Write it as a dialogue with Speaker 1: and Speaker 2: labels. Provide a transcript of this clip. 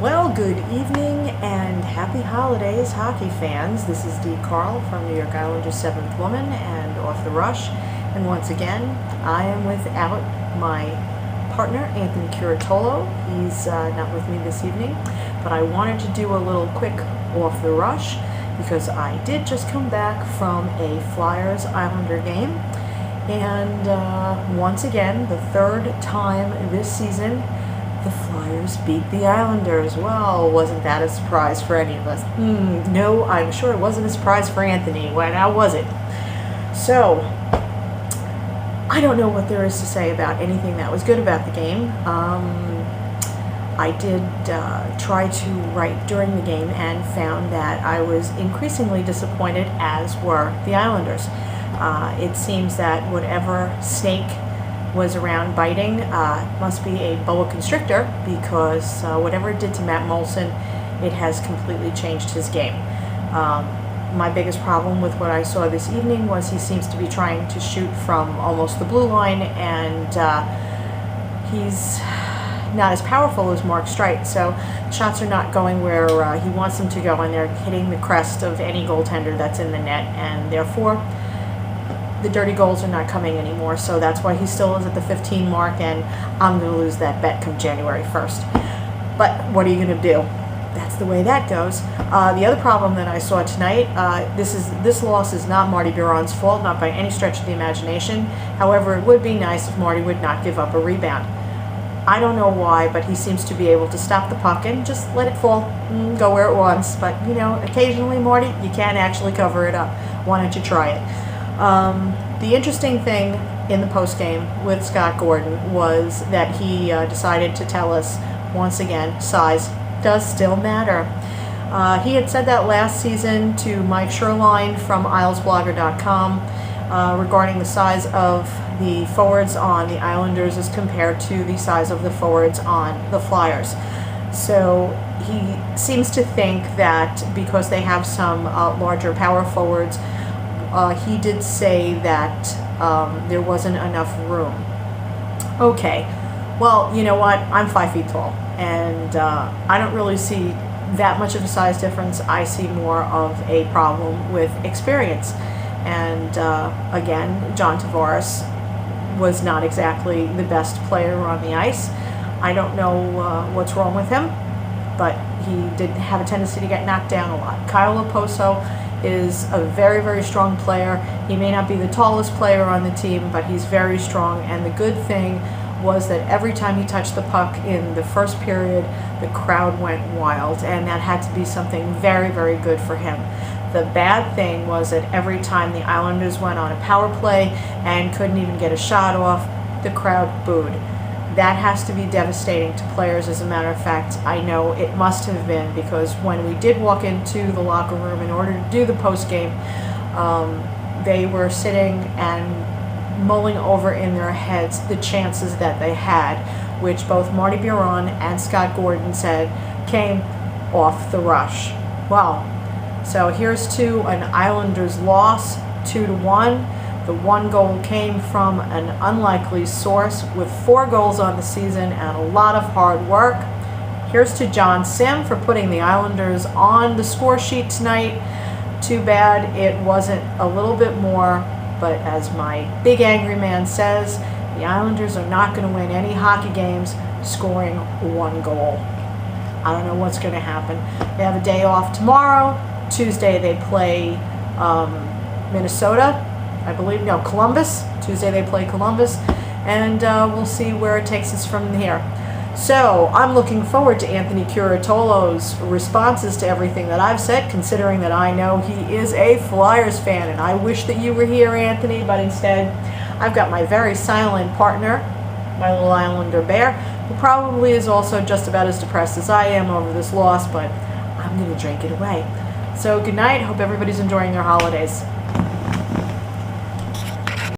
Speaker 1: Well, good evening and happy holidays, hockey fans. This is Dee Carl from New York Islanders 7th Woman and Off the Rush. And once again, I am without my partner, Anthony Curatolo. He's not with me this evening, but I wanted to do a little quick Off the Rush because I did just come back from a Flyers-Islander game. And once again, the third time this season, the Flyers beat the Islanders. Well, wasn't that a surprise for any of us? No, I'm sure it wasn't a surprise for Anthony. Well, now was it? So, I don't know what there is to say about anything that was good about the game. I did try to write during the game and found that I was increasingly disappointed, as were the Islanders. It seems that whatever snake was around biting must be a boa constrictor, because whatever it did to Matt Moulson, it has completely changed his game. My biggest problem with what I saw this evening was he seems to be trying to shoot from almost the blue line, and he's not as powerful as Mark Streit, so shots are not going where he wants them to go, and they're hitting the crest of any goaltender that's in the net, and therefore the dirty goals are not coming anymore. So that's why he still is at the 15 mark, and I'm going to lose that bet come January 1st. But what are you going to do? That's the way that goes. The other problem that I saw tonight, this loss is not Marty Biron's fault, not by any stretch of the imagination. However, it would be nice if Marty would not give up a rebound. I don't know why, but he seems to be able to stop the puck and just let it fall, go where it wants. But, you know, occasionally, Marty, you can't actually cover it up. Why don't you try it? The interesting thing in the postgame with Scott Gordon was that he decided to tell us, once again, size does still matter. He had said that last season to Mike Sherline from IslesBlogger.com regarding the size of the forwards on the Islanders as compared to the size of the forwards on the Flyers. So he seems to think that because they have some larger power forwards, he did say that there wasn't enough room. Okay, well, you know what? I'm 5 feet tall, and I don't really see that much of a size difference. I see more of a problem with experience. And again, John Tavares was not exactly the best player on the ice. I don't know what's wrong with him, but he did have a tendency to get knocked down a lot. Kyle Okposo is a very, very strong player. He may not be the tallest player on the team, but he's very strong. And the good thing was that every time he touched the puck in the first period, the crowd went wild, and that had to be something very, very good for him. The bad thing was that every time the Islanders went on a power play and couldn't even get a shot off, the crowd booed. That has to be devastating to players. As a matter of fact, I know it must have been, because when we did walk into the locker room in order to do the post game, they were sitting and mulling over in their heads the chances that they had, which both Marty Biron and Scott Gordon said came off the rush. Well, so here's to an Islanders loss, 2-1. The one goal came from an unlikely source with 4 goals on the season and a lot of hard work. Here's to John Sim for putting the Islanders on the score sheet tonight. Too bad it wasn't a little bit more, but as my big angry man says, the Islanders are not going to win any hockey games scoring 1 goal. I don't know what's going to happen. They have a day off tomorrow. Tuesday they play Minnesota. I believe, no, Columbus. Tuesday they play Columbus, and we'll see where it takes us from here. So I'm looking forward to Anthony Curatolo's responses to everything that I've said, considering that I know he is a Flyers fan, and I wish that you were here, Anthony, but instead I've got my very silent partner, my little Islander bear, who probably is also just about as depressed as I am over this loss, but I'm going to drink it away. So good night. Hope everybody's enjoying their holidays.